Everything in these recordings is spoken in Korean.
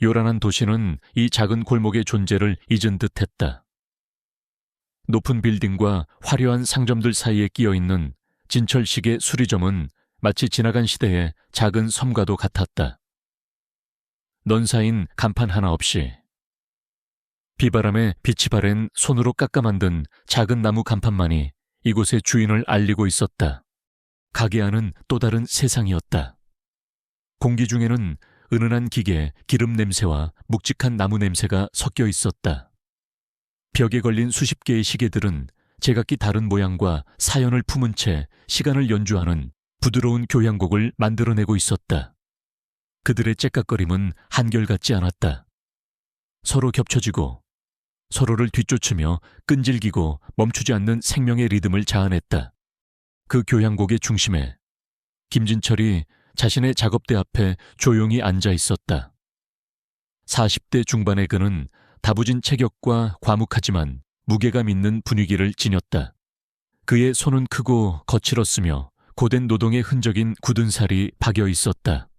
요란한 도시는 이 작은 골목의 존재를 잊은 듯했다. 높은 빌딩과 화려한 상점들 사이에 끼어있는 진철식의 수리점은 마치 지나간 시대의 작은 섬과도 같았다. 넌사인 간판 하나 없이 비바람에 빛이 바랜 손으로 깎아 만든 작은 나무 간판만이 이곳의 주인을 알리고 있었다. 가게 안은 또 다른 세상이었다. 공기 중에는 은은한 기계, 기름 냄새와 묵직한 나무 냄새가 섞여 있었다. 벽에 걸린 수십 개의 시계들은 제각기 다른 모양과 사연을 품은 채 시간을 연주하는 부드러운 교향곡을 만들어내고 있었다. 그들의 째깍거림은 한결같지 않았다. 서로 겹쳐지고 서로를 뒤쫓으며 끈질기고 멈추지 않는 생명의 리듬을 자아냈다. 그 교향곡의 중심에 김진철이 자신의 작업대 앞에 조용히 앉아 있었다. 40대 중반의 그는 다부진 체격과 과묵하지만 무게감 있는 분위기를 지녔다. 그의 손은 크고 거칠었으며 고된 노동의 흔적인 굳은 살이 박여 있었다.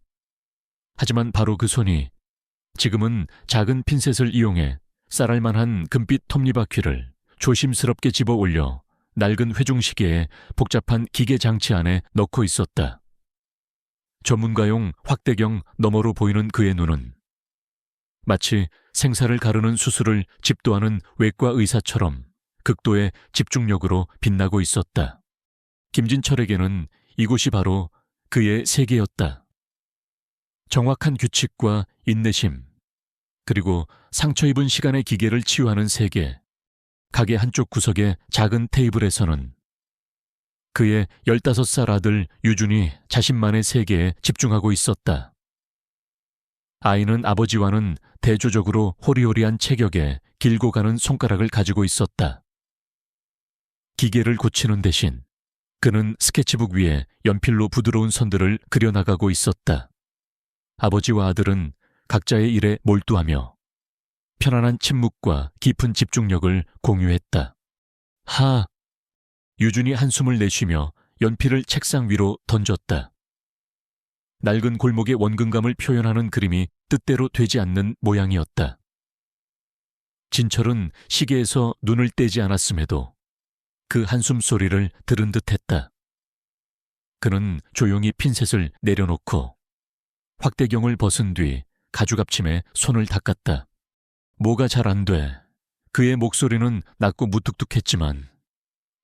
하지만 바로 그 손이 지금은 작은 핀셋을 이용해 쌀알만한 금빛 톱니바퀴를 조심스럽게 집어 올려 낡은 회중시계에 복잡한 기계 장치 안에 넣고 있었다. 전문가용 확대경 너머로 보이는 그의 눈은 마치 생사를 가르는 수술을 집도하는 외과 의사처럼 극도의 집중력으로 빛나고 있었다. 김진철에게는 이곳이 바로 그의 세계였다. 정확한 규칙과 인내심, 그리고 상처 입은 시간의 기계를 치유하는 세계. 가게 한쪽 구석의 작은 테이블에서는 그의 15살 아들 유준이 자신만의 세계에 집중하고 있었다. 아이는 아버지와는 대조적으로 호리호리한 체격에 길고 가는 손가락을 가지고 있었다. 기계를 고치는 대신 그는 스케치북 위에 연필로 부드러운 선들을 그려나가고 있었다. 아버지와 아들은 각자의 일에 몰두하며 편안한 침묵과 깊은 집중력을 공유했다. 유준이 한숨을 내쉬며 연필을 책상 위로 던졌다. 낡은 골목의 원근감을 표현하는 그림이 뜻대로 되지 않는 모양이었다. 진철은 시계에서 눈을 떼지 않았음에도 그 한숨 소리를 들은 듯했다. 그는 조용히 핀셋을 내려놓고 확대경을 벗은 뒤 가죽 앞침에 손을 닦았다. 뭐가 잘 안 돼. 그의 목소리는 낮고 무뚝뚝했지만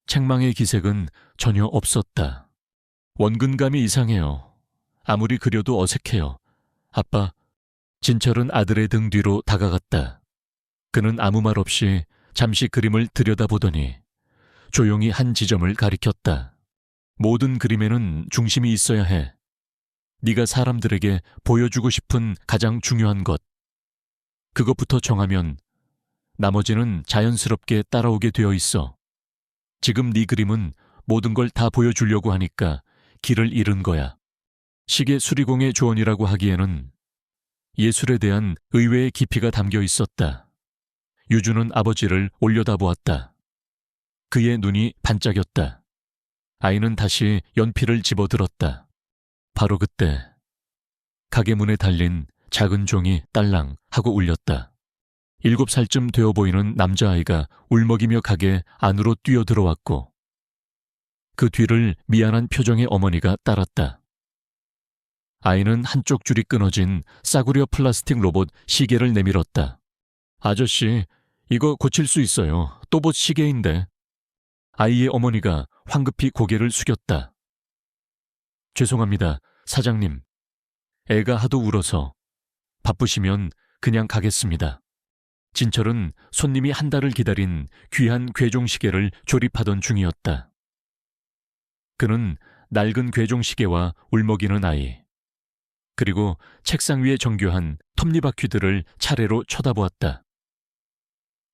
책망의 기색은 전혀 없었다. 원근감이 이상해요. 아무리 그려도 어색해요. 아빠. 진철은 아들의 등 뒤로 다가갔다. 그는 아무 말 없이 잠시 그림을 들여다보더니 조용히 한 지점을 가리켰다. 모든 그림에는 중심이 있어야 해. 네가 사람들에게 보여주고 싶은 가장 중요한 것. 그것부터 정하면 나머지는 자연스럽게 따라오게 되어 있어. 지금 네 그림은 모든 걸 다 보여주려고 하니까 길을 잃은 거야. 시계 수리공의 조언이라고 하기에는 예술에 대한 의외의 깊이가 담겨 있었다. 유주는 아버지를 올려다보았다. 그의 눈이 반짝였다. 아이는 다시 연필을 집어들었다. 바로 그때 가게 문에 달린 작은 종이 딸랑 하고 울렸다. 7살쯤 되어 보이는 남자아이가 울먹이며 가게 안으로 뛰어들어왔고 그 뒤를 미안한 표정의 어머니가 따랐다. 아이는 한쪽 줄이 끊어진 싸구려 플라스틱 로봇 시계를 내밀었다. 아저씨, 이거 고칠 수 있어요. 또봇 시계인데. 아이의 어머니가 황급히 고개를 숙였다. 죄송합니다, 사장님. 애가 하도 울어서. 바쁘시면 그냥 가겠습니다. 진철은 손님이 한 달을 기다린 귀한 괴종시계를 조립하던 중이었다. 그는 낡은 괴종시계와 울먹이는 아이, 그리고 책상 위에 정교한 톱니바퀴들을 차례로 쳐다보았다.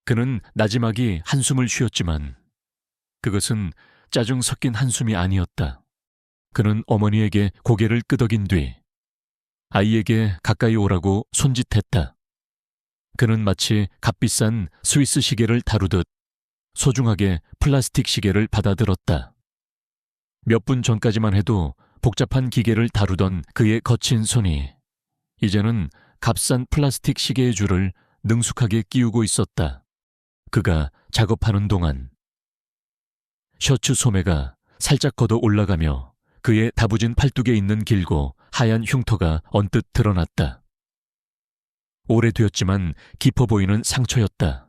그는 나지막이 한숨을 쉬었지만 그것은 짜증 섞인 한숨이 아니었다. 그는 어머니에게 고개를 끄덕인 뒤 아이에게 가까이 오라고 손짓했다. 그는 마치 값비싼 스위스 시계를 다루듯 소중하게 플라스틱 시계를 받아들었다. 몇 분 전까지만 해도 복잡한 기계를 다루던 그의 거친 손이 이제는 값싼 플라스틱 시계의 줄을 능숙하게 끼우고 있었다. 그가 작업하는 동안 셔츠 소매가 살짝 걷어 올라가며 그의 다부진 팔뚝에 있는 길고 하얀 흉터가 언뜻 드러났다. 오래되었지만 깊어 보이는 상처였다.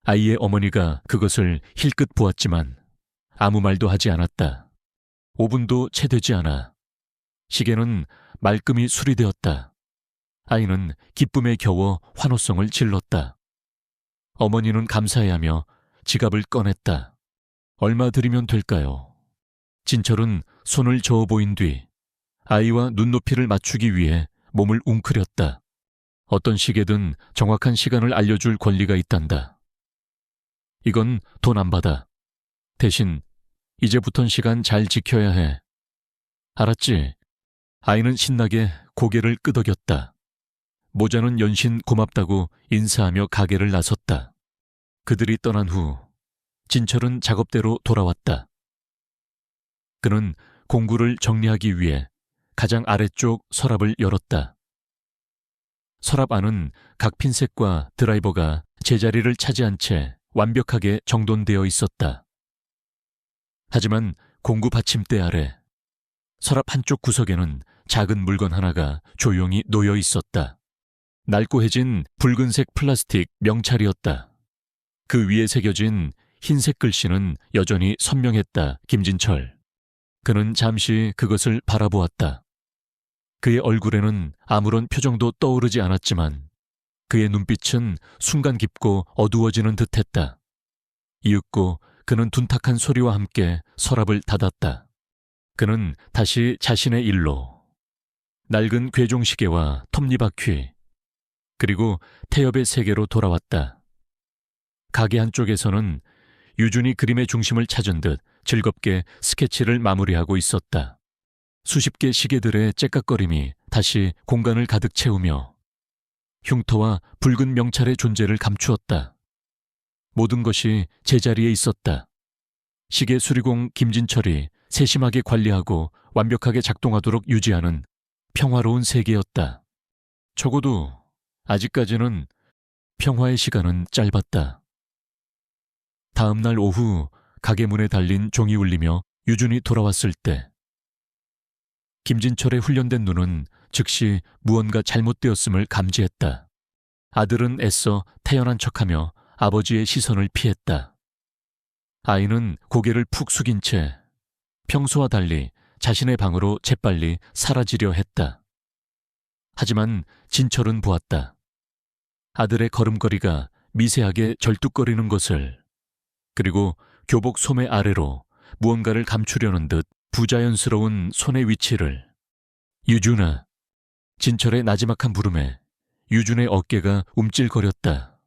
아이의 어머니가 그것을 힐끗 보았지만 아무 말도 하지 않았다. 5분도 채 되지 않아 시계는 말끔히 수리되었다. 아이는 기쁨에 겨워 환호성을 질렀다. 어머니는 감사해하며 지갑을 꺼냈다. 얼마 드리면 될까요? 진철은 손을 저어 보인 뒤 아이와 눈높이를 맞추기 위해 몸을 웅크렸다. 어떤 시계든 정확한 시간을 알려줄 권리가 있단다. 이건 돈 안 받아. 대신 이제부턴 시간 잘 지켜야 해. 알았지? 아이는 신나게 고개를 끄덕였다. 모자는 연신 고맙다고 인사하며 가게를 나섰다. 그들이 떠난 후 진철은 작업대로 돌아왔다. 그는 공구를 정리하기 위해 가장 아래쪽 서랍을 열었다. 서랍 안은 각 핀셋과 드라이버가 제자리를 차지한 채 완벽하게 정돈되어 있었다. 하지만 공구 받침대 아래 서랍 한쪽 구석에는 작은 물건 하나가 조용히 놓여 있었다. 낡고해진 붉은색 플라스틱 명찰이었다. 그 위에 새겨진 흰색 글씨는 여전히 선명했다. 김진철. 그는 잠시 그것을 바라보았다. 그의 얼굴에는 아무런 표정도 떠오르지 않았지만 그의 눈빛은 순간 깊고 어두워지는 듯했다. 이윽고 그는 둔탁한 소리와 함께 서랍을 닫았다. 그는 다시 자신의 일로 낡은 괴종시계와 톱니바퀴 그리고 태엽의 세계로 돌아왔다. 가게 한쪽에서는 유준이 그림의 중심을 찾은 듯 즐겁게 스케치를 마무리하고 있었다. 수십 개 시계들의 째깍거림이 다시 공간을 가득 채우며 흉터와 붉은 명찰의 존재를 감추었다. 모든 것이 제자리에 있었다. 시계 수리공 김진철이 세심하게 관리하고 완벽하게 작동하도록 유지하는 평화로운 세계였다. 적어도 아직까지는 평화의 시간은 짧았다. 다음 날 오후 가게 문에 달린 종이 울리며 유준이 돌아왔을 때 김진철의 훈련된 눈은 즉시 무언가 잘못되었음을 감지했다. 아들은 애써 태연한 척하며 아버지의 시선을 피했다. 아이는 고개를 푹 숙인 채 평소와 달리 자신의 방으로 재빨리 사라지려 했다. 하지만 진철은 보았다. 아들의 걸음걸이가 미세하게 절뚝거리는 것을, 그리고 교복 소매 아래로 무언가를 감추려는 듯 부자연스러운 손의 위치를. 유준아. 진철의 나지막한 부름에 유준의 어깨가 움찔거렸다.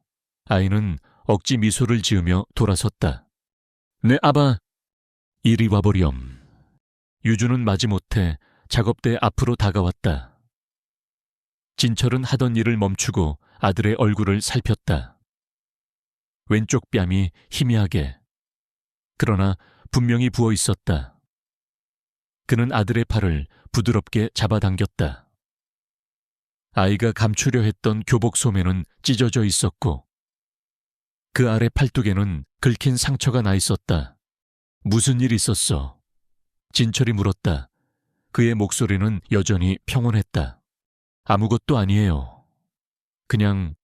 아이는 억지 미소를 지으며 돌아섰다. 네 아바. 이리 와보렴. 유준은 마지못해 작업대 앞으로 다가왔다. 진철은 하던 일을 멈추고 아들의 얼굴을 살폈다. 왼쪽 뺨이 희미하게, 그러나 분명히 부어 있었다. 그는 아들의 팔을 부드럽게 잡아당겼다. 아이가 감추려 했던 교복 소매는 찢어져 있었고 그 아래 팔뚝에는 긁힌 상처가 나 있었다. 무슨 일 있었어? 진철이 물었다. 그의 목소리는 여전히 평온했다. 아무것도 아니에요. 그냥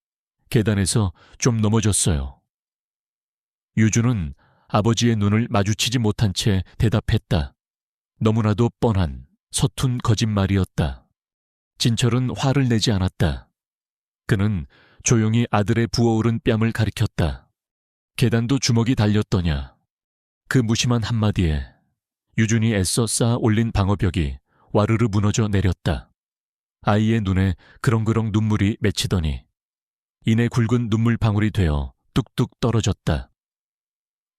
계단에서 좀 넘어졌어요. 유주는 아버지의 눈을 마주치지 못한 채 대답했다. 너무나도 뻔한 서툰 거짓말이었다. 진철은 화를 내지 않았다. 그는 조용히 아들의 부어오른 뺨을 가리켰다. 계단도 주먹이 달렸더냐. 그 무심한 한마디에 유준이 애써 쌓아 올린 방어벽이 와르르 무너져 내렸다. 아이의 눈에 그렁그렁 눈물이 맺히더니 이내 굵은 눈물 방울이 되어 뚝뚝 떨어졌다.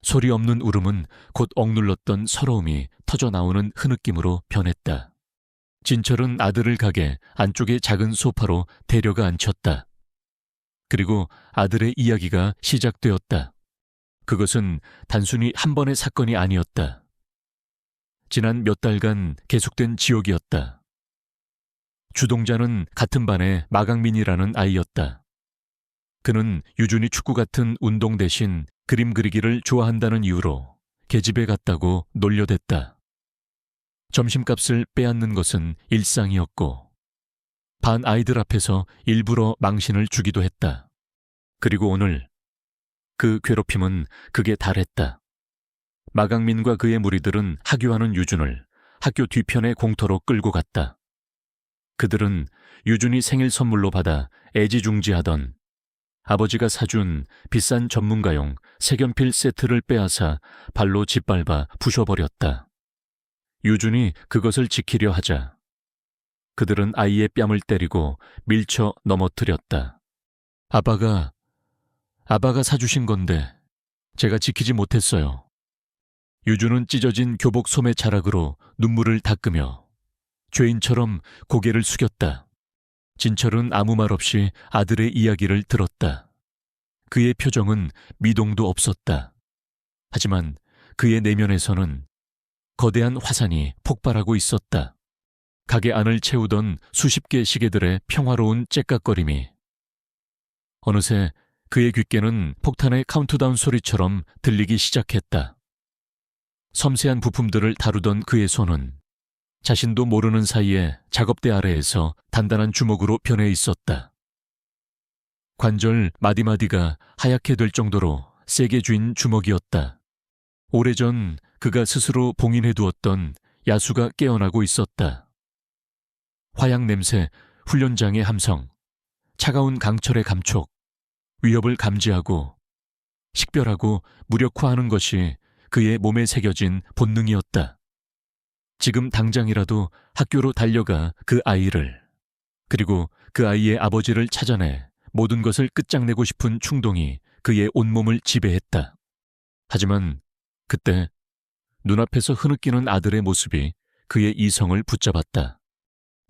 소리 없는 울음은 곧 억눌렀던 서러움이 터져나오는 흐느낌으로 변했다. 진철은 아들을 가게 안쪽의 작은 소파로 데려가 앉혔다. 그리고 아들의 이야기가 시작되었다. 그것은 단순히 한 번의 사건이 아니었다. 지난 몇 달간 계속된 지옥이었다. 주동자는 같은 반의 마강민이라는 아이였다. 그는 유준이 축구 같은 운동 대신 그림 그리기를 좋아한다는 이유로 계집애 같다고 놀려댔다. 점심값을 빼앗는 것은 일상이었고 반 아이들 앞에서 일부러 망신을 주기도 했다. 그리고 오늘 그 괴롭힘은 극에 달했다. 마강민과 그의 무리들은 하교하는 유준을 학교 뒤편의 공터로 끌고 갔다. 그들은 유준이 생일 선물로 받아 애지중지하던 아버지가 사준 비싼 전문가용 색연필 세트를 빼앗아 발로 짓밟아 부셔버렸다. 유준이 그것을 지키려 하자 그들은 아이의 뺨을 때리고 밀쳐 넘어뜨렸다. 아빠가 사주신 건데 제가 지키지 못했어요. 유준은 찢어진 교복 소매 자락으로 눈물을 닦으며 죄인처럼 고개를 숙였다. 진철은 아무 말 없이 아들의 이야기를 들었다. 그의 표정은 미동도 없었다. 하지만 그의 내면에서는 거대한 화산이 폭발하고 있었다. 가게 안을 채우던 수십 개의 시계들의 평화로운 째깍거림이 어느새 그의 귓께는 폭탄의 카운트다운 소리처럼 들리기 시작했다. 섬세한 부품들을 다루던 그의 손은 자신도 모르는 사이에 작업대 아래에서 단단한 주먹으로 변해 있었다. 관절 마디마디가 하얗게 될 정도로 세게 쥔 주먹이었다. 오래전 그가 스스로 봉인해 두었던 야수가 깨어나고 있었다. 화약 냄새, 훈련장의 함성, 차가운 강철의 감촉, 위협을 감지하고 식별하고 무력화하는 것이 그의 몸에 새겨진 본능이었다. 지금 당장이라도 학교로 달려가 그 아이를, 그리고 그 아이의 아버지를 찾아내 모든 것을 끝장내고 싶은 충동이 그의 온몸을 지배했다. 하지만 그때 눈앞에서 흐느끼는 아들의 모습이 그의 이성을 붙잡았다.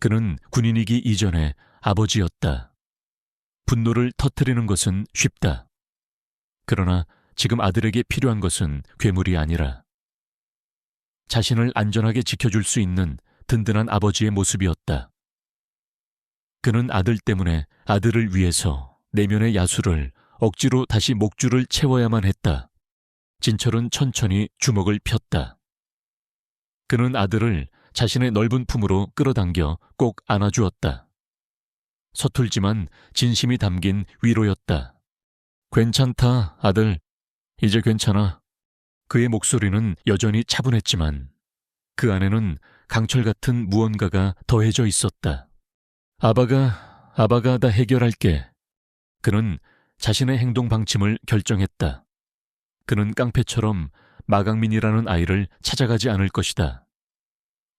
그는 군인이기 이전의 아버지였다. 분노를 터뜨리는 것은 쉽다. 그러나 지금 아들에게 필요한 것은 괴물이 아니라 자신을 안전하게 지켜줄 수 있는 든든한 아버지의 모습이었다. 그는 아들 때문에 아들을 위해서 내면의 야수를 억지로 다시 목줄을 채워야만 했다. 진철은 천천히 주먹을 폈다. 그는 아들을 자신의 넓은 품으로 끌어당겨 꼭 안아주었다. 서툴지만 진심이 담긴 위로였다. 괜찮다, 아들. 이제 괜찮아. 그의 목소리는 여전히 차분했지만 그 안에는 강철 같은 무언가가 더해져 있었다. 아바가 다 해결할게. 그는 자신의 행동 방침을 결정했다. 그는 깡패처럼 마강민이라는 아이를 찾아가지 않을 것이다.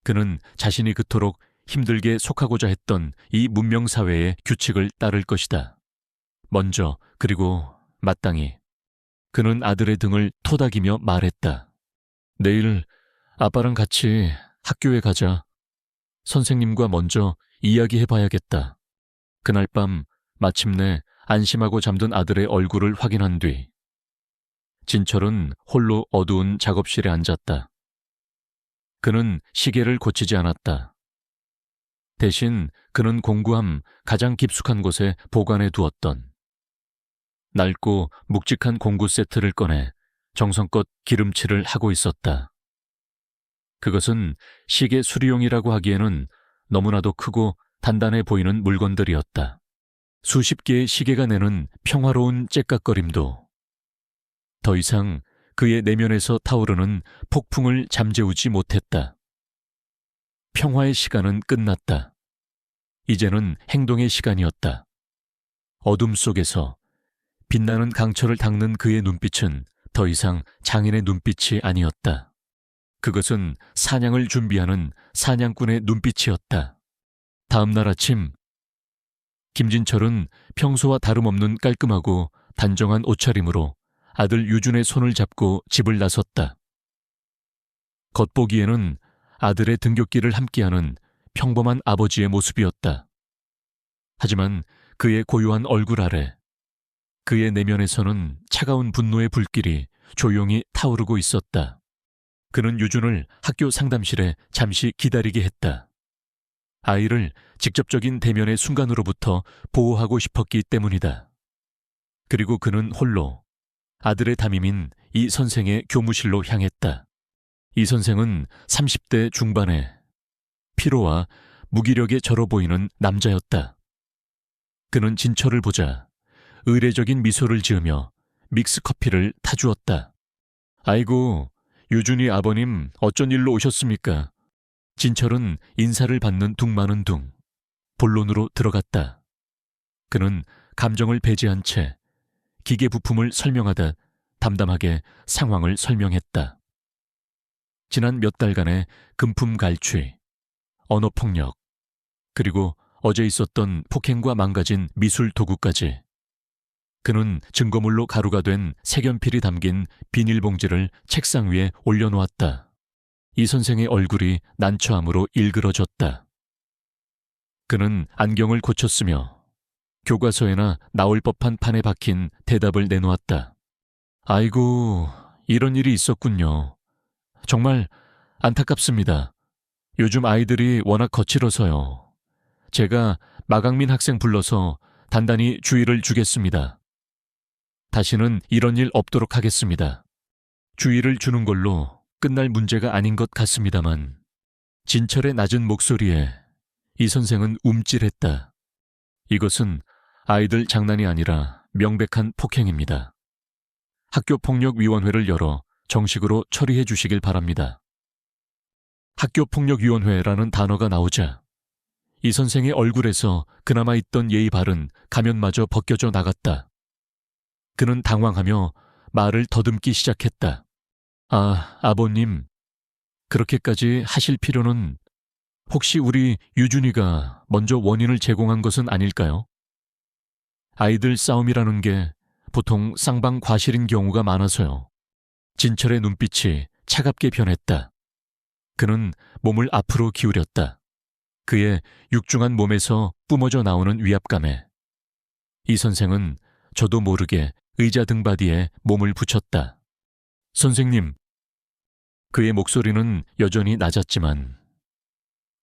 그는 자신이 그토록 힘들게 속하고자 했던 이 문명사회의 규칙을 따를 것이다. 먼저 그리고 마땅히 그는 아들의 등을 토닥이며 말했다. 내일 아빠랑 같이 학교에 가자. 선생님과 먼저 이야기해봐야겠다. 그날 밤 마침내 안심하고 잠든 아들의 얼굴을 확인한 뒤 진철은 홀로 어두운 작업실에 앉았다. 그는 시계를 고치지 않았다. 대신 그는 공구함 가장 깊숙한 곳에 보관해 두었던 낡고 묵직한 공구 세트를 꺼내 정성껏 기름칠을 하고 있었다. 그것은 시계 수리용이라고 하기에는 너무나도 크고 단단해 보이는 물건들이었다. 수십 개의 시계가 내는 평화로운 째깍거림도 더 이상 그의 내면에서 타오르는 폭풍을 잠재우지 못했다. 평화의 시간은 끝났다. 이제는 행동의 시간이었다. 어둠 속에서 빛나는 강철을 닦는 그의 눈빛은 더 이상 장인의 눈빛이 아니었다. 그것은 사냥을 준비하는 사냥꾼의 눈빛이었다. 다음 날 아침, 김진철은 평소와 다름없는 깔끔하고 단정한 옷차림으로 아들 유준의 손을 잡고 집을 나섰다. 겉보기에는 아들의 등굣길을 함께하는 평범한 아버지의 모습이었다. 하지만 그의 고요한 얼굴 아래 그의 내면에서는 차가운 분노의 불길이 조용히 타오르고 있었다. 그는 유준을 학교 상담실에 잠시 기다리게 했다. 아이를 직접적인 대면의 순간으로부터 보호하고 싶었기 때문이다. 그리고 그는 홀로 아들의 담임인 이 선생의 교무실로 향했다. 이 선생은 30대 중반에 피로와 무기력에 절어 보이는 남자였다. 그는 진철을 보자 의례적인 미소를 지으며 믹스커피를 타주었다. 아이고, 유준이 아버님 어쩐 일로 오셨습니까? 진철은 인사를 받는 둥마는 둥 본론으로 들어갔다. 그는 감정을 배제한 채 기계 부품을 설명하다 담담하게 상황을 설명했다. 지난 몇 달간의 금품 갈취, 언어폭력, 그리고 어제 있었던 폭행과 망가진 미술 도구까지. 그는 증거물로 가루가 된 색연필이 담긴 비닐봉지를 책상 위에 올려놓았다. 이 선생의 얼굴이 난처함으로 일그러졌다. 그는 안경을 고쳤으며 교과서에나 나올 법한 판에 박힌 대답을 내놓았다. 아이고, 이런 일이 있었군요. 정말 안타깝습니다. 요즘 아이들이 워낙 거칠어서요. 제가 마강민 학생 불러서 단단히 주의를 주겠습니다. 다시는 이런 일 없도록 하겠습니다. 주의를 주는 걸로 끝날 문제가 아닌 것 같습니다만. 진철의 낮은 목소리에 이 선생은 움찔했다. 이것은 아이들 장난이 아니라 명백한 폭행입니다. 학교폭력위원회를 열어 정식으로 처리해 주시길 바랍니다. 학교폭력위원회라는 단어가 나오자 이 선생의 얼굴에서 그나마 있던 예의 바른 가면마저 벗겨져 나갔다. 그는 당황하며 말을 더듬기 시작했다. 아버님, 그렇게까지 하실 필요는 혹시 우리 유준이가 먼저 원인을 제공한 것은 아닐까요? 아이들 싸움이라는 게 보통 쌍방과실인 경우가 많아서요. 진철의 눈빛이 차갑게 변했다. 그는 몸을 앞으로 기울였다. 그의 육중한 몸에서 뿜어져 나오는 위압감에 이 선생은 저도 모르게 의자 등받이에 몸을 붙였다. 선생님. 그의 목소리는 여전히 낮았지만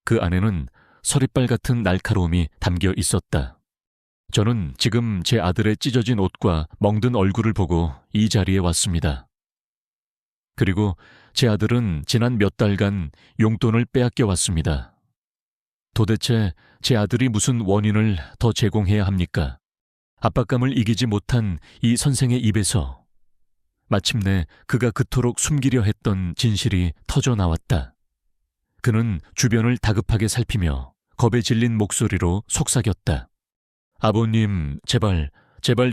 그 안에는 서리빨 같은 날카로움이 담겨 있었다. 저는 지금 제 아들의 찢어진 옷과 멍든 얼굴을 보고 이 자리에 왔습니다. 그리고 제 아들은 지난 몇 달간 용돈을 빼앗겨 왔습니다. 도대체 제 아들이 무슨 원인을 더 제공해야 합니까? 압박감을 이기지 못한 이 선생의 입에서 마침내 그가 그토록 숨기려 했던 진실이 터져 나왔다. 그는 주변을 다급하게 살피며 겁에 질린 목소리로 속삭였다. 아버님, 제발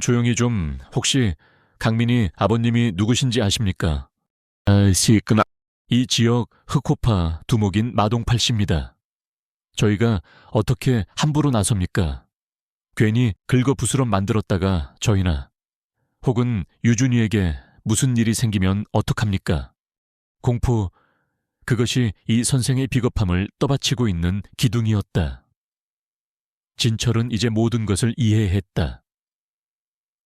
조용히 좀. 혹시 강민이 아버님이 누구신지 아십니까? 시끄나. 이 지역 흑호파 두목인 마동팔 씨입니다. 저희가 어떻게 함부로 나섭니까? 괜히 긁어부스럼 만들었다가 저희나 혹은 유준이에게 무슨 일이 생기면 어떡합니까? 공포, 그것이 이 선생의 비겁함을 떠받치고 있는 기둥이었다. 진철은 이제 모든 것을 이해했다.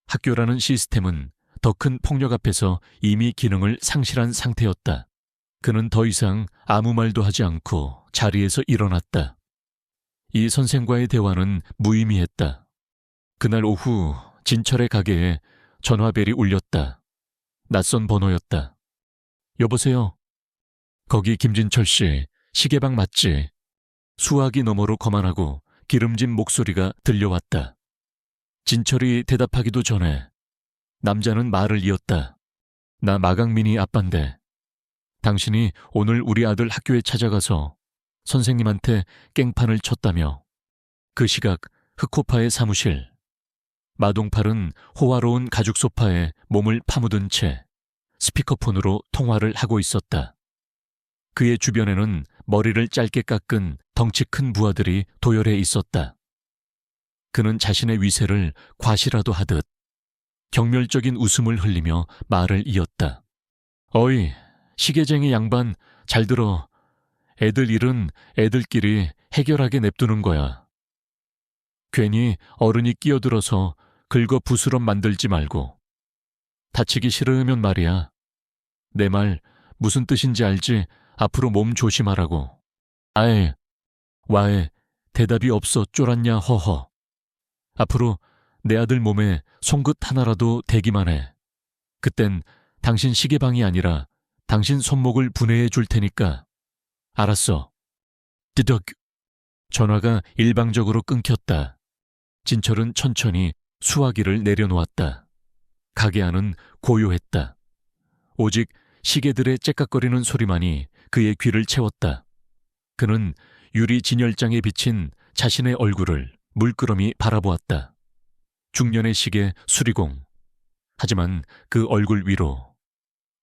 학교라는 시스템은 더 큰 폭력 앞에서 이미 기능을 상실한 상태였다. 그는 더 이상 아무 말도 하지 않고 자리에서 일어났다. 이 선생과의 대화는 무의미했다. 그날 오후 진철의 가게에 전화벨이 울렸다. 낯선 번호였다. 여보세요? 거기 김진철 씨, 시계방 맞지? 수화기 너머로 거만하고 기름진 목소리가 들려왔다. 진철이 대답하기도 전에 남자는 말을 이었다. 나 마강민이 아빠인데 당신이 오늘 우리 아들 학교에 찾아가서 선생님한테 깽판을 쳤다며. 그 시각 흑호파의 사무실. 마동팔은 호화로운 가죽 소파에 몸을 파묻은 채 스피커폰으로 통화를 하고 있었다. 그의 주변에는 머리를 짧게 깎은 덩치 큰 부하들이 도열해 있었다. 그는 자신의 위세를 과시라도 하듯 경멸적인 웃음을 흘리며 말을 이었다. 어이, 시계쟁이 양반, 잘 들어. 애들 일은 애들끼리 해결하게 냅두는 거야. 괜히 어른이 끼어들어서 긁어 부스럼 만들지 말고. 다치기 싫으면 말이야. 내 말 무슨 뜻인지 알지? 앞으로 몸 조심하라고. 아에, 와에, 대답이 없어 쫄았냐 허허. 앞으로 내 아들 몸에 송긋 하나라도 대기만 해. 그땐 당신 시계방이 아니라 당신 손목을 분해해 줄 테니까. 알았어. 띠덕. 전화가 일방적으로 끊겼다. 진철은 천천히 수화기를 내려놓았다. 가게 안은 고요했다. 오직 시계들의 째깍거리는 소리만이 그의 귀를 채웠다. 그는 유리 진열장에 비친 자신의 얼굴을 물끄러미 바라보았다. 중년의 시계 수리공. 하지만 그 얼굴 위로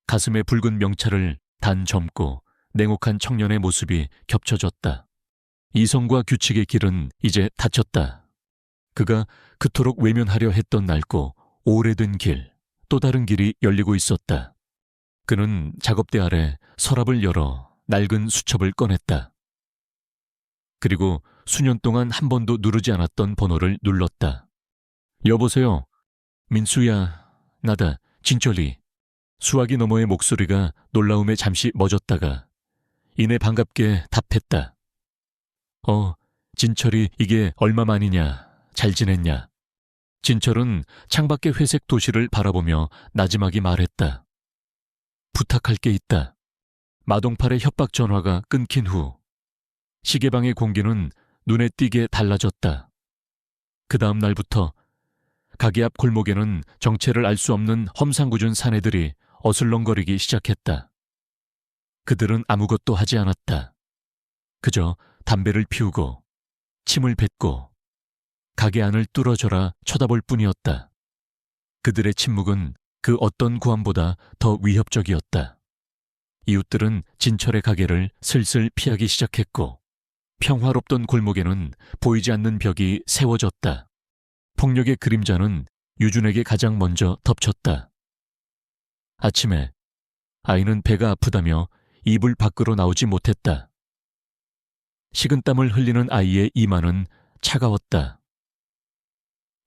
가슴에 붉은 명찰을 단 점고 냉혹한 청년의 모습이 겹쳐졌다. 이성과 규칙의 길은 이제 닫혔다. 그가 그토록 외면하려 했던 낡고 오래된 길, 또 다른 길이 열리고 있었다. 그는 작업대 아래 서랍을 열어 낡은 수첩을 꺼냈다. 그리고 수년 동안 한 번도 누르지 않았던 번호를 눌렀다. 여보세요. 민수야, 나다, 진철이. 수화기 너머의 목소리가 놀라움에 잠시 멎었다가 이내 반갑게 답했다. 진철이 이게 얼마만이냐, 잘 지냈냐. 진철은 창밖의 회색 도시를 바라보며 나지막이 말했다. 부탁할 게 있다. 마동팔의 협박 전화가 끊긴 후 시계방의 공기는 눈에 띄게 달라졌다. 그 다음 날부터 가게 앞 골목에는 정체를 알 수 없는 험상궂은 사내들이 어슬렁거리기 시작했다. 그들은 아무것도 하지 않았다. 그저 담배를 피우고 침을 뱉고 가게 안을 뚫어져라 쳐다볼 뿐이었다. 그들의 침묵은 그 어떤 고함보다 더 위협적이었다. 이웃들은 진철의 가게를 슬슬 피하기 시작했고 평화롭던 골목에는 보이지 않는 벽이 세워졌다. 폭력의 그림자는 유준에게 가장 먼저 덮쳤다. 아침에 아이는 배가 아프다며 이불 밖으로 나오지 못했다. 식은땀을 흘리는 아이의 이마는 차가웠다.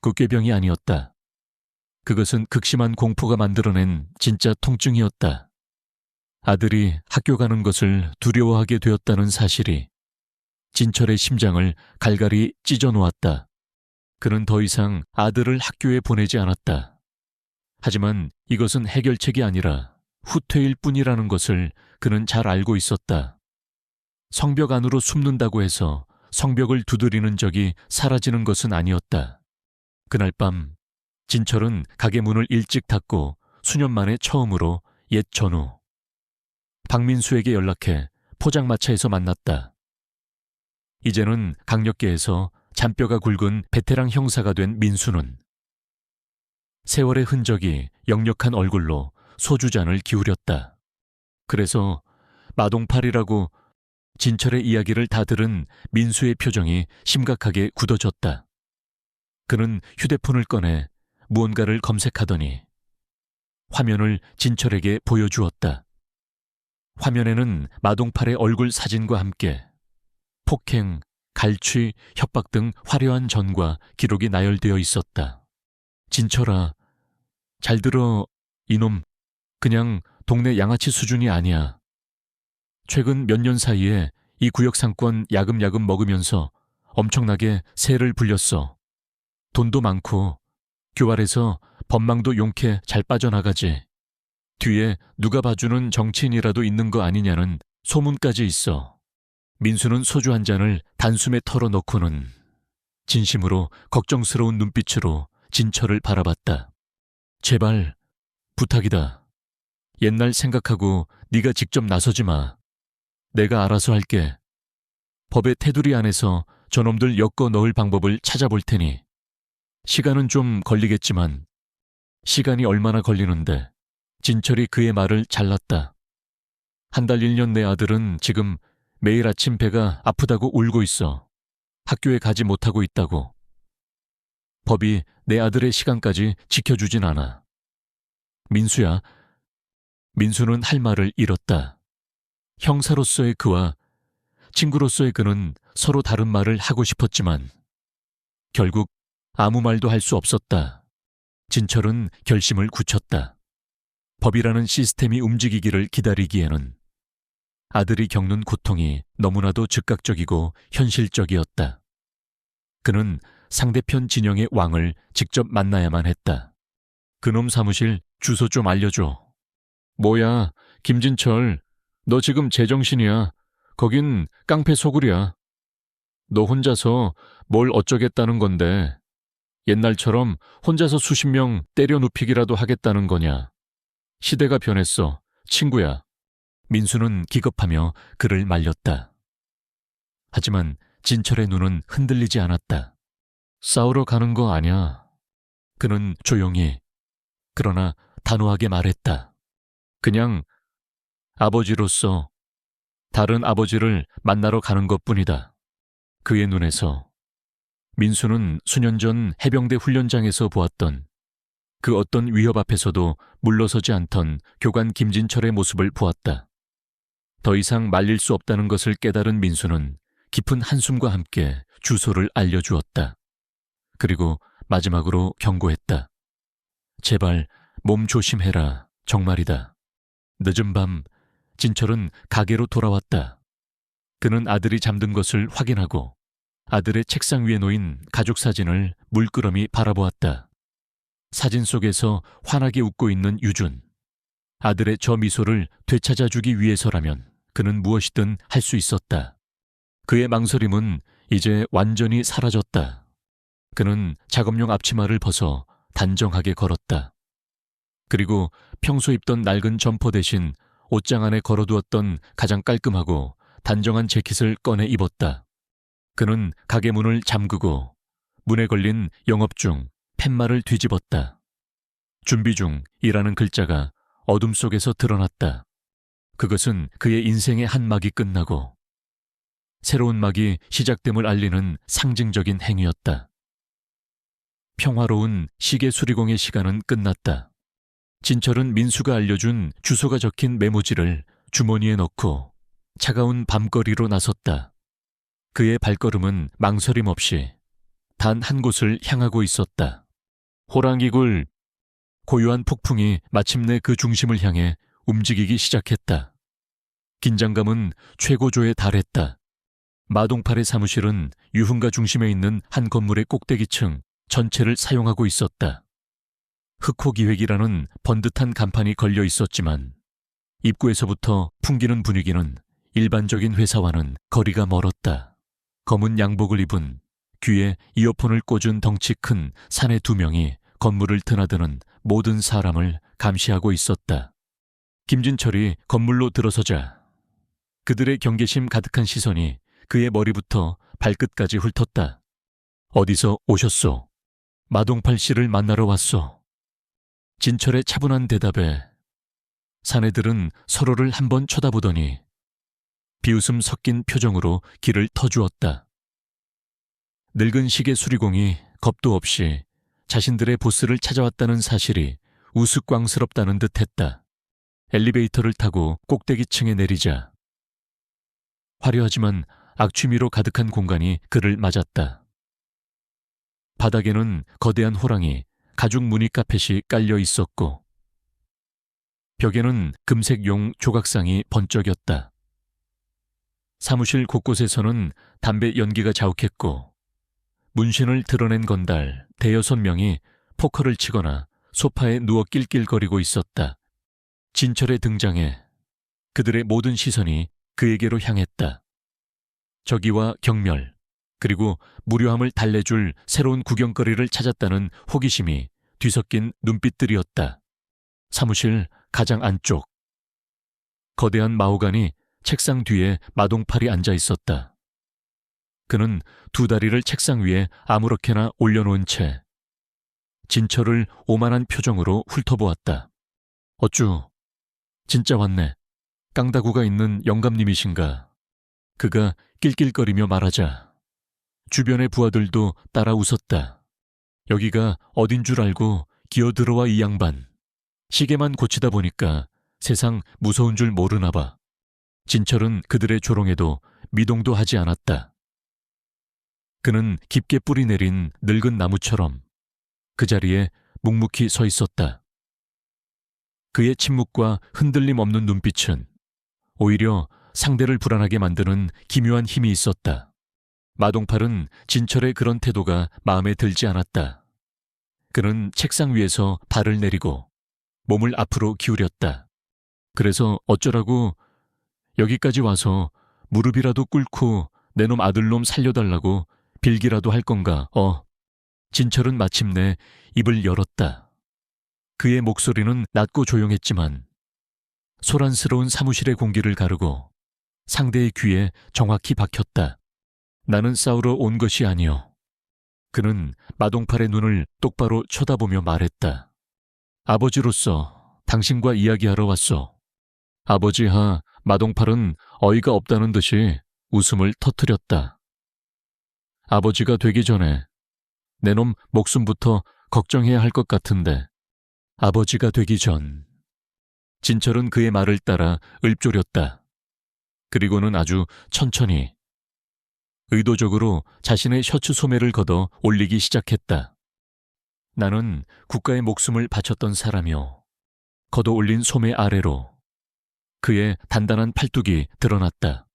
국궤병이 아니었다. 그것은 극심한 공포가 만들어낸 진짜 통증이었다. 아들이 학교 가는 것을 두려워하게 되었다는 사실이 진철의 심장을 갈갈이 찢어 놓았다. 그는 더 이상 아들을 학교에 보내지 않았다. 하지만 이것은 해결책이 아니라 후퇴일 뿐이라는 것을 그는 잘 알고 있었다. 성벽 안으로 숨는다고 해서 성벽을 두드리는 적이 사라지는 것은 아니었다. 그날 밤 진철은 가게 문을 일찍 닫고 수년 만에 처음으로 옛 전우 박민수에게 연락해 포장마차에서 만났다. 이제는 강력계에서 잔뼈가 굵은 베테랑 형사가 된 민수는 세월의 흔적이 역력한 얼굴로 소주잔을 기울였다. 그래서 마동팔이라고 진철의 이야기를 다 들은 민수의 표정이 심각하게 굳어졌다. 그는 휴대폰을 꺼내 무언가를 검색하더니 화면을 진철에게 보여주었다. 화면에는 마동팔의 얼굴 사진과 함께 폭행, 갈취, 협박 등 화려한 전과 기록이 나열되어 있었다. 진철아, 잘 들어. 이놈 그냥 동네 양아치 수준이 아니야. 최근 몇 년 사이에 이 구역 상권 야금야금 먹으면서 엄청나게 세를 불렸어. 돈도 많고 교활해서 법망도 용케 잘 빠져나가지. 뒤에 누가 봐주는 정치인이라도 있는 거 아니냐는 소문까지 있어. 민수는 소주 한 잔을 단숨에 털어놓고는 진심으로 걱정스러운 눈빛으로 진철을 바라봤다. 제발 부탁이다. 옛날 생각하고 네가 직접 나서지 마. 내가 알아서 할게. 법의 테두리 안에서 저놈들 엮어 넣을 방법을 찾아볼 테니 시간은 좀 걸리겠지만 시간이 얼마나 걸리는데. 진철이 그의 말을 잘랐다. 한 달 1년 내 아들은 지금 매일 아침 배가 아프다고 울고 있어. 학교에 가지 못하고 있다고. 법이 내 아들의 시간까지 지켜주진 않아. 민수야. 민수는 할 말을 잃었다. 형사로서의 그와 친구로서의 그는 서로 다른 말을 하고 싶었지만 결국 아무 말도 할 수 없었다. 진철은 결심을 굳혔다. 법이라는 시스템이 움직이기를 기다리기에는 아들이 겪는 고통이 너무나도 즉각적이고 현실적이었다. 그는 상대편 진영의 왕을 직접 만나야만 했다. 그놈 사무실 주소 좀 알려줘. 뭐야, 김진철. 너 지금 제정신이야. 거긴 깡패 소굴이야. 너 혼자서 뭘 어쩌겠다는 건데. 옛날처럼 혼자서 수십 명 때려 눕히기라도 하겠다는 거냐. 시대가 변했어, 친구야. 민수는 기겁하며 그를 말렸다. 하지만 진철의 눈은 흔들리지 않았다. 싸우러 가는 거 아냐. 그는 조용히, 그러나 단호하게 말했다. 그냥 아버지로서 다른 아버지를 만나러 가는 것뿐이다. 그의 눈에서 민수는 수년 전 해병대 훈련장에서 보았던 그 어떤 위협 앞에서도 물러서지 않던 교관 김진철의 모습을 보았다. 더 이상 말릴 수 없다는 것을 깨달은 민수는 깊은 한숨과 함께 주소를 알려주었다. 그리고 마지막으로 경고했다. 제발 몸 조심해라. 정말이다. 늦은 밤 진철은 가게로 돌아왔다. 그는 아들이 잠든 것을 확인하고 아들의 책상 위에 놓인 가족 사진을 물끄러미 바라보았다. 사진 속에서 환하게 웃고 있는 유준. 아들의 저 미소를 되찾아주기 위해서라면 그는 무엇이든 할 수 있었다. 그의 망설임은 이제 완전히 사라졌다. 그는 작업용 앞치마를 벗어 단정하게 걸었다. 그리고 평소 입던 낡은 점퍼 대신 옷장 안에 걸어두었던 가장 깔끔하고 단정한 재킷을 꺼내 입었다. 그는 가게 문을 잠그고 문에 걸린 영업 중 팻말을 뒤집었다. 준비 중이라는 글자가 어둠 속에서 드러났다. 그것은 그의 인생의 한 막이 끝나고 새로운 막이 시작됨을 알리는 상징적인 행위였다. 평화로운 시계 수리공의 시간은 끝났다. 진철은 민수가 알려준 주소가 적힌 메모지를 주머니에 넣고 차가운 밤거리로 나섰다. 그의 발걸음은 망설임 없이 단 한 곳을 향하고 있었다. 호랑이굴. 고요한 폭풍이 마침내 그 중심을 향해 움직이기 시작했다. 긴장감은 최고조에 달했다. 마동팔의 사무실은 유흥가 중심에 있는 한 건물의 꼭대기층 전체를 사용하고 있었다. 흑호기획이라는 번듯한 간판이 걸려 있었지만 입구에서부터 풍기는 분위기는 일반적인 회사와는 거리가 멀었다. 검은 양복을 입은 귀에 이어폰을 꽂은 덩치 큰 사내 2명이 건물을 드나드는 모든 사람을 감시하고 있었다. 김진철이 건물로 들어서자 그들의 경계심 가득한 시선이 그의 머리부터 발끝까지 훑었다. 어디서 오셨소? 마동팔 씨를 만나러 왔소. 진철의 차분한 대답에 사내들은 서로를 한번 쳐다보더니 비웃음 섞인 표정으로 길을 터주었다. 늙은 시계 수리공이 겁도 없이 자신들의 보스를 찾아왔다는 사실이 우스꽝스럽다는 듯했다. 엘리베이터를 타고 꼭대기층에 내리자 화려하지만 악취미로 가득한 공간이 그를 맞았다. 바닥에는 거대한 호랑이 가죽 무늬 카펫이 깔려 있었고 벽에는 금색용 조각상이 번쩍였다. 사무실 곳곳에서는 담배 연기가 자욱했고 문신을 드러낸 건달 5-6명이 포커를 치거나 소파에 누워 낄낄거리고 있었다. 진철의 등장에 그들의 모든 시선이 그에게로 향했다. 저기와 경멸, 그리고 무료함을 달래줄 새로운 구경거리를 찾았다는 호기심이 뒤섞인 눈빛들이었다. 사무실 가장 안쪽. 거대한 마호간이 책상 뒤에 마동팔이 앉아 있었다. 그는 2 다리를 책상 위에 아무렇게나 올려놓은 채 진철을 오만한 표정으로 훑어보았다. 어쭈, 진짜 왔네. 깡다구가 있는 영감님이신가. 그가 낄낄거리며 말하자 주변의 부하들도 따라 웃었다. 여기가 어딘 줄 알고 기어들어와 이 양반. 시계만 고치다 보니까 세상 무서운 줄 모르나 봐. 진철은 그들의 조롱에도 미동도 하지 않았다. 그는 깊게 뿌리 내린 늙은 나무처럼 그 자리에 묵묵히 서 있었다. 그의 침묵과 흔들림 없는 눈빛은 오히려 상대를 불안하게 만드는 기묘한 힘이 있었다. 마동팔은 진철의 그런 태도가 마음에 들지 않았다. 그는 책상 위에서 발을 내리고 몸을 앞으로 기울였다. 그래서 어쩌라고 여기까지 와서 무릎이라도 꿇고 내 놈 아들놈 살려달라고 빌기라도 할 건가? 진철은 마침내 입을 열었다. 그의 목소리는 낮고 조용했지만 소란스러운 사무실의 공기를 가르고 상대의 귀에 정확히 박혔다. 나는 싸우러 온 것이 아니오. 그는 마동팔의 눈을 똑바로 쳐다보며 말했다. 아버지로서 당신과 이야기하러 왔소. 아버지하 마동팔은 어이가 없다는 듯이 웃음을 터뜨렸다. 아버지가 되기 전에 내 놈 목숨부터 걱정해야 할 것 같은데 아버지가 되기 전. 진철은 그의 말을 따라 읊조렸다. 그리고는 아주 천천히 의도적으로 자신의 셔츠 소매를 걷어 올리기 시작했다. 나는 국가의 목숨을 바쳤던 사람이요. 걷어 올린 소매 아래로 그의 단단한 팔뚝이 드러났다.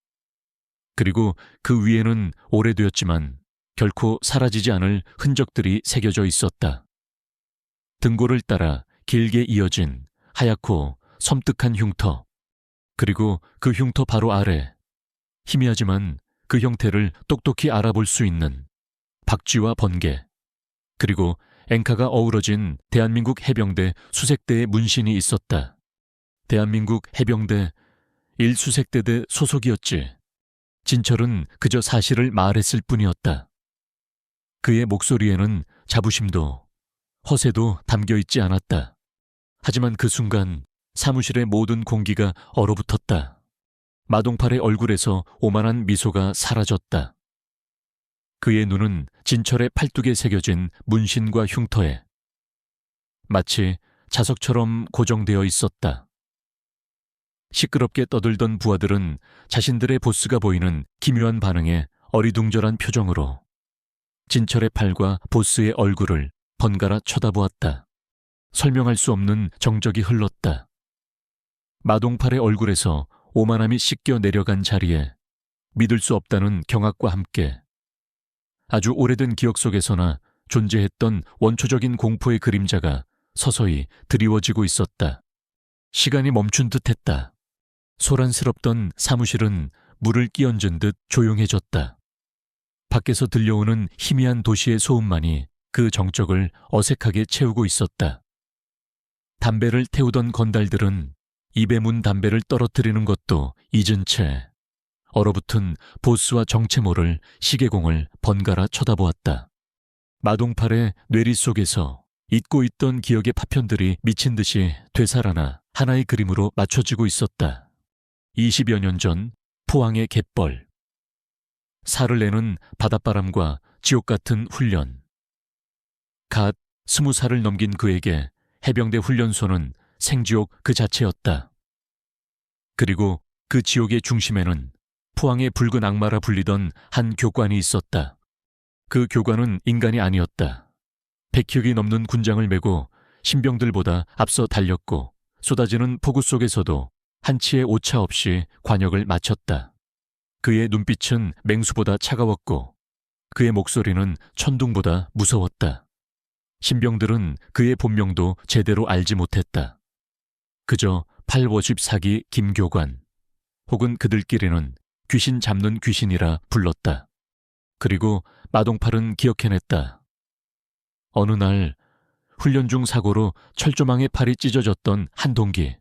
그리고 그 위에는 오래되었지만 결코 사라지지 않을 흔적들이 새겨져 있었다. 등골을 따라 길게 이어진 하얗고 섬뜩한 흉터, 그리고 그 흉터 바로 아래 희미하지만 그 형태를 똑똑히 알아볼 수 있는 박쥐와 번개, 그리고 앵카가 어우러진 대한민국 해병대 수색대의 문신이 있었다. 대한민국 해병대 1수색대대 소속이었지. 진철은 그저 사실을 말했을 뿐이었다. 그의 목소리에는 자부심도 허세도 담겨있지 않았다. 하지만 그 순간 사무실의 모든 공기가 얼어붙었다. 마동팔의 얼굴에서 오만한 미소가 사라졌다. 그의 눈은 진철의 팔뚝에 새겨진 문신과 흉터에 마치 자석처럼 고정되어 있었다. 시끄럽게 떠들던 부하들은 자신들의 보스가 보이는 기묘한 반응에 어리둥절한 표정으로 진철의 팔과 보스의 얼굴을 번갈아 쳐다보았다. 설명할 수 없는 정적이 흘렀다. 마동팔의 얼굴에서 오만함이 씻겨 내려간 자리에 믿을 수 없다는 경악과 함께 아주 오래된 기억 속에서나 존재했던 원초적인 공포의 그림자가 서서히 드리워지고 있었다. 시간이 멈춘 듯했다. 소란스럽던 사무실은 물을 끼얹은 듯 조용해졌다. 밖에서 들려오는 희미한 도시의 소음만이 그 정적을 어색하게 채우고 있었다. 담배를 태우던 건달들은 입에 문 담배를 떨어뜨리는 것도 잊은 채 얼어붙은 보스와 정체모를 시계공을 번갈아 쳐다보았다. 마동팔의 뇌리 속에서 잊고 있던 기억의 파편들이 미친 듯이 되살아나 하나의 그림으로 맞춰지고 있었다. 20여 년 전 포항의 갯벌. 살을 내는 바닷바람과 지옥 같은 훈련. 갓 20살을 넘긴 그에게 해병대 훈련소는 생지옥 그 자체였다. 그리고 그 지옥의 중심에는 포항의 붉은 악마라 불리던 한 교관이 있었다. 그 교관은 인간이 아니었다. 100혁이 넘는 군장을 메고 신병들보다 앞서 달렸고 쏟아지는 폭우 속에서도 한치의 오차 없이 관역을 마쳤다. 그의 눈빛은 맹수보다 차가웠고 그의 목소리는 천둥보다 무서웠다. 신병들은 그의 본명도 제대로 알지 못했다. 그저 854기 김교관 혹은 그들끼리는 귀신 잡는 귀신이라 불렀다. 그리고 마동팔은 기억해냈다. 어느 날 훈련 중 사고로 철조망에 팔이 찢어졌던 한 동기.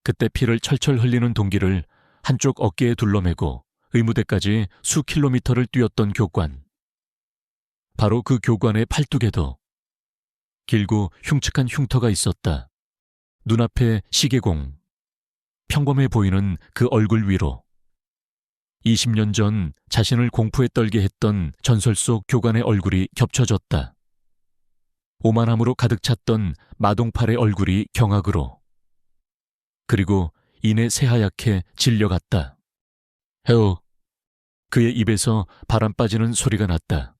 그때 피를 철철 흘리는 동기를 한쪽 어깨에 둘러매고 의무대까지 수 킬로미터를 뛰었던 교관. 바로 그 교관의 팔뚝에도 길고 흉측한 흉터가 있었다. 눈앞에 시계공, 평범해 보이는 그 얼굴 위로 20년 전 자신을 공포에 떨게 했던 전설 속 교관의 얼굴이 겹쳐졌다. 오만함으로 가득 찼던 마동팔의 얼굴이 경악으로, 그리고 이내 새하얗게 질려갔다. 해오. 그의 입에서 바람 빠지는 소리가 났다.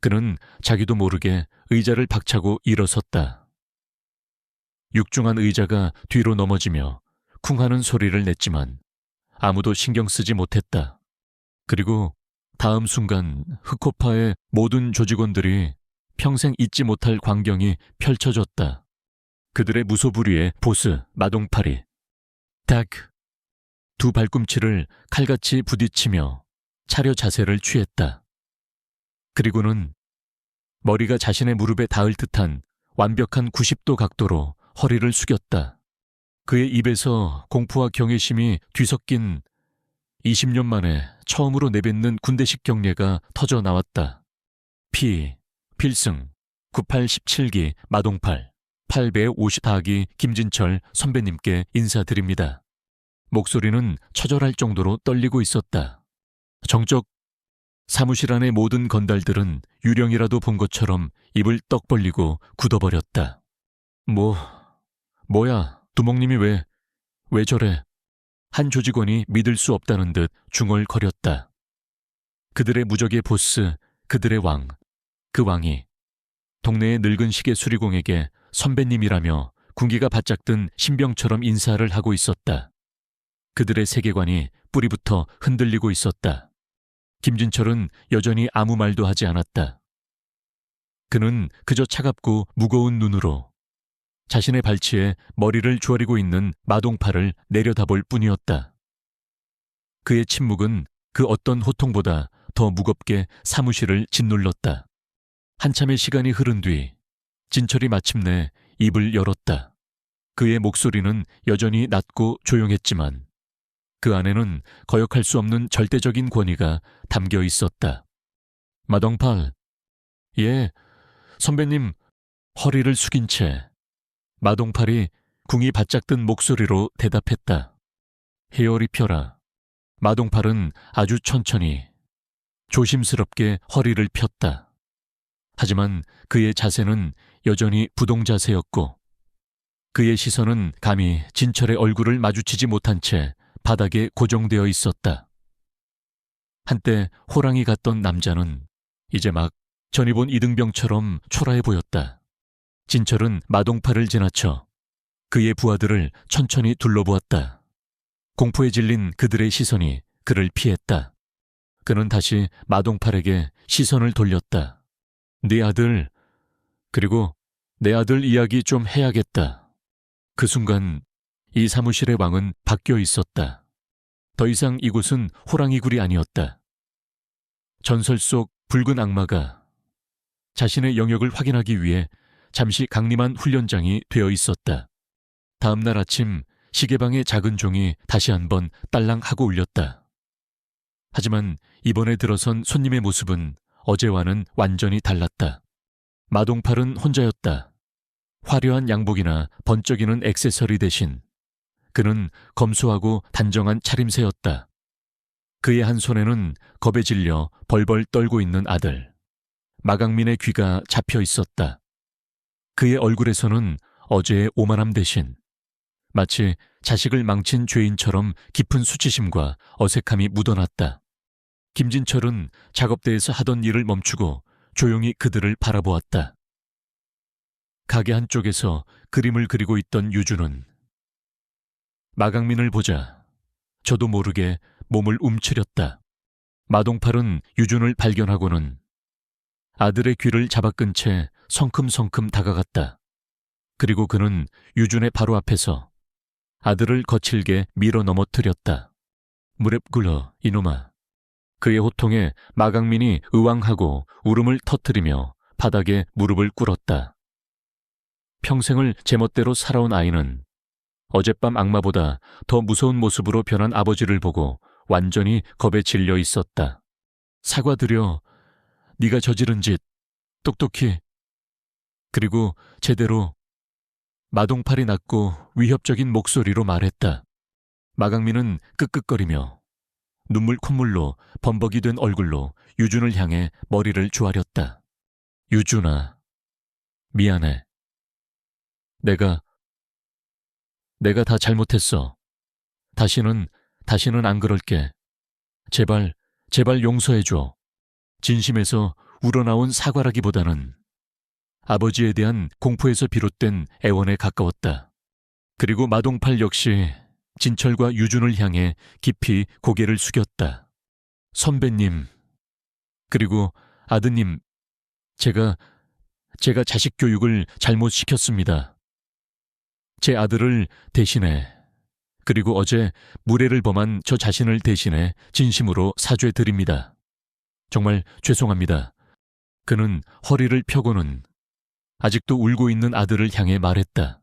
그는 자기도 모르게 의자를 박차고 일어섰다. 육중한 의자가 뒤로 넘어지며 쿵 하는 소리를 냈지만 아무도 신경 쓰지 못했다. 그리고 다음 순간 흑호파의 모든 조직원들이 평생 잊지 못할 광경이 펼쳐졌다. 그들의 무소불위의 보스 마동팔이 딱 두 발꿈치를 칼같이 부딪히며 차려 자세를 취했다. 그리고는 머리가 자신의 무릎에 닿을 듯한 완벽한 90도 각도로 허리를 숙였다. 그의 입에서 공포와 경외심이 뒤섞인 20년 만에 처음으로 내뱉는 군대식 경례가 터져 나왔다. 필승 9817기 마동팔 854기 김진철 선배님께 인사드립니다. 목소리는 처절할 정도로 떨리고 있었다. 정적 사무실 안의 모든 건달들은 유령이라도 본 것처럼 입을 떡 벌리고 굳어버렸다. 뭐야, 두목님이 왜 저래? 한 조직원이 믿을 수 없다는 듯 중얼거렸다. 그들의 무적의 보스, 그들의 왕, 그 왕이 동네의 늙은 시계 수리공에게 선배님이라며 군기가 바짝 든 신병처럼 인사를 하고 있었다. 그들의 세계관이 뿌리부터 흔들리고 있었다. 김진철은 여전히 아무 말도 하지 않았다. 그는 그저 차갑고 무거운 눈으로 자신의 발치에 머리를 조아리고 있는 마동팔을 내려다볼 뿐이었다. 그의 침묵은 그 어떤 호통보다 더 무겁게 사무실을 짓눌렀다. 한참의 시간이 흐른 뒤 진철이 마침내 입을 열었다. 그의 목소리는 여전히 낮고 조용했지만 그 안에는 거역할 수 없는 절대적인 권위가 담겨 있었다. 마동팔, 예, 선배님. 허리를 숙인 채 마동팔이 궁이 바짝 든 목소리로 대답했다. 헤어리 펴라. 마동팔은 아주 천천히 조심스럽게 허리를 폈다. 하지만 그의 자세는 여전히 부동자세였고 그의 시선은 감히 진철의 얼굴을 마주치지 못한 채 바닥에 고정되어 있었다. 한때 호랑이 같던 남자는 이제 막 전이 본 이등병처럼 초라해 보였다. 진철은 마동팔을 지나쳐 그의 부하들을 천천히 둘러보았다. 공포에 질린 그들의 시선이 그를 피했다. 그는 다시 마동팔에게 시선을 돌렸다. 네 아들, 그리고 내 아들 이야기 좀 해야겠다. 그 순간 이 사무실의 왕은 바뀌어 있었다. 더 이상 이곳은 호랑이굴이 아니었다. 전설 속 붉은 악마가 자신의 영역을 확인하기 위해 잠시 강림한 훈련장이 되어 있었다. 다음 날 아침 시계방의 작은 종이 다시 한번 딸랑하고 울렸다. 하지만 이번에 들어선 손님의 모습은 어제와는 완전히 달랐다. 마동팔은 혼자였다. 화려한 양복이나 번쩍이는 액세서리 대신 그는 검소하고 단정한 차림새였다. 그의 한 손에는 겁에 질려 벌벌 떨고 있는 아들 마강민의 귀가 잡혀 있었다. 그의 얼굴에서는 어제의 오만함 대신 마치 자식을 망친 죄인처럼 깊은 수치심과 어색함이 묻어났다. 김진철은 작업대에서 하던 일을 멈추고 조용히 그들을 바라보았다. 가게 한쪽에서 그림을 그리고 있던 유주는 마강민을 보자 저도 모르게 몸을 움츠렸다. 마동팔은 유준을 발견하고는 아들의 귀를 잡아끈 채 성큼성큼 다가갔다. 그리고 그는 유준의 바로 앞에서 아들을 거칠게 밀어 넘어뜨렸다. 무릎 꿇어 이놈아. 그의 호통에 마강민이 의왕하고 울음을 터뜨리며 바닥에 무릎을 꿇었다. 평생을 제멋대로 살아온 아이는 어젯밤 악마보다 더 무서운 모습으로 변한 아버지를 보고 완전히 겁에 질려 있었다. 사과드려. 네가 저지른 짓 똑똑히. 그리고 제대로. 마동팔이 낮고 위협적인 목소리로 말했다. 마강민은 끄끄거리며 눈물 콧물로 범벅이 된 얼굴로 유준을 향해 머리를 조아렸다. 유준아, 미안해. 내가 다 잘못했어. 다시는 안 그럴게. 제발 용서해줘. 진심에서 우러나온 사과라기보다는 아버지에 대한 공포에서 비롯된 애원에 가까웠다. 그리고 마동팔 역시 진철과 유준을 향해 깊이 고개를 숙였다. 선배님, 그리고 아드님, 제가 자식 교육을 잘못 시켰습니다. 제 아들을 대신해, 그리고 어제 무례를 범한 저 자신을 대신해 진심으로 사죄드립니다. 정말 죄송합니다. 그는 허리를 펴고는 아직도 울고 있는 아들을 향해 말했다.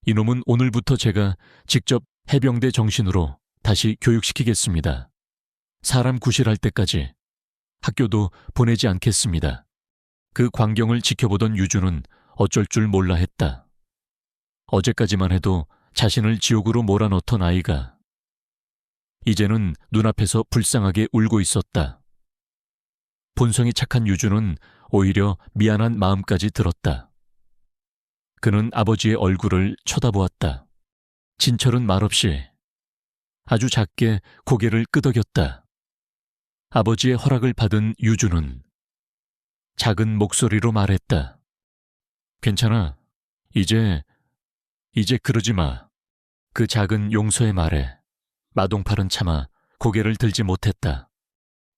이놈은 오늘부터 제가 직접 해병대 정신으로 다시 교육시키겠습니다. 사람 구실할 때까지 학교도 보내지 않겠습니다. 그 광경을 지켜보던 유주는 어쩔 줄 몰라 했다. 어제까지만 해도 자신을 지옥으로 몰아넣던 아이가 이제는 눈앞에서 불쌍하게 울고 있었다. 본성이 착한 유주는 오히려 미안한 마음까지 들었다. 그는 아버지의 얼굴을 쳐다보았다. 진철은 말없이 아주 작게 고개를 끄덕였다. 아버지의 허락을 받은 유주는 작은 목소리로 말했다. 괜찮아. 이제 그러지 마. 그 작은 용서의 말에 마동팔은 차마 고개를 들지 못했다.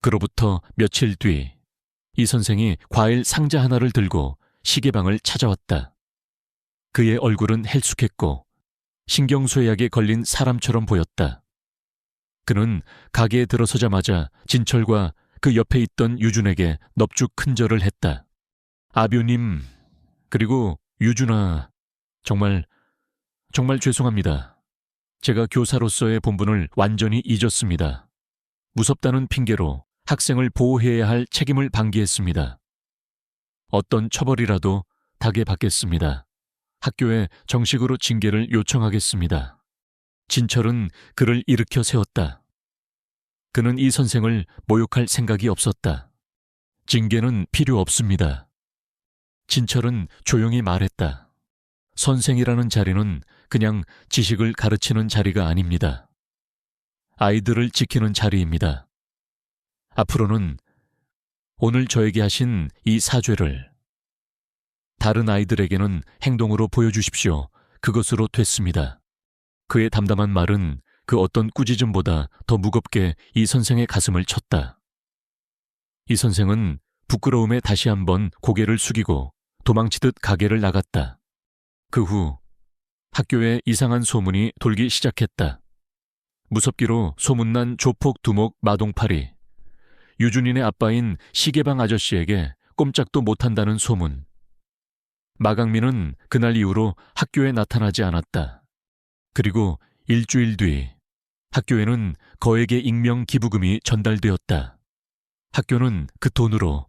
그로부터 며칠 뒤 이 선생이 과일 상자 하나를 들고 시계방을 찾아왔다. 그의 얼굴은 헬쑥했고 신경쇠약에 걸린 사람처럼 보였다. 그는 가게에 들어서자마자 진철과 그 옆에 있던 유준에게 넙죽 큰절을 했다. 아뷰님, 그리고 유준아, 정말 죄송합니다. 제가 교사로서의 본분을 완전히 잊었습니다. 무섭다는 핑계로 학생을 보호해야 할 책임을 방기했습니다. 어떤 처벌이라도 닥에 받겠습니다. 학교에 정식으로 징계를 요청하겠습니다. 진철은 그를 일으켜 세웠다. 그는 이 선생을 모욕할 생각이 없었다. 징계는 필요 없습니다. 진철은 조용히 말했다. 선생이라는 자리는 그냥 지식을 가르치는 자리가 아닙니다. 아이들을 지키는 자리입니다. 앞으로는 오늘 저에게 하신 이 사죄를 다른 아이들에게는 행동으로 보여주십시오. 그것으로 됐습니다. 그의 담담한 말은 그 어떤 꾸짖음보다 더 무겁게 이 선생의 가슴을 쳤다. 이 선생은 부끄러움에 다시 한번 고개를 숙이고 도망치듯 가게를 나갔다. 그 후 학교에 이상한 소문이 돌기 시작했다. 무섭기로 소문난 조폭 두목 마동팔이 유준인의 아빠인 시계방 아저씨에게 꼼짝도 못한다는 소문. 마강민은 그날 이후로 학교에 나타나지 않았다. 그리고 일주일 뒤 학교에는 거액의 익명 기부금이 전달되었다. 학교는 그 돈으로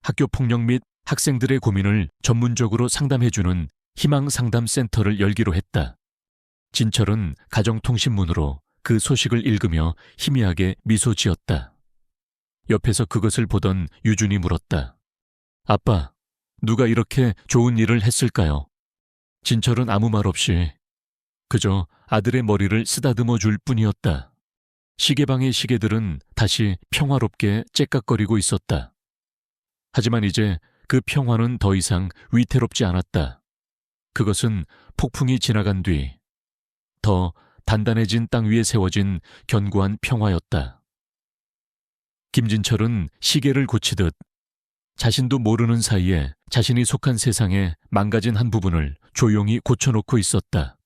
학교 폭력 및 학생들의 고민을 전문적으로 상담해주는 희망상담센터를 열기로 했다. 진철은 가정통신문으로 그 소식을 읽으며 희미하게 미소 지었다. 옆에서 그것을 보던 유준이 물었다. 아빠, 누가 이렇게 좋은 일을 했을까요? 진철은 아무 말 없이 그저 아들의 머리를 쓰다듬어 줄 뿐이었다. 시계방의 시계들은 다시 평화롭게 째깍거리고 있었다. 하지만 이제 그 평화는 더 이상 위태롭지 않았다. 그것은 폭풍이 지나간 뒤 더 단단해진 땅 위에 세워진 견고한 평화였다. 김진철은 시계를 고치듯 자신도 모르는 사이에 자신이 속한 세상의 망가진 한 부분을 조용히 고쳐놓고 있었다.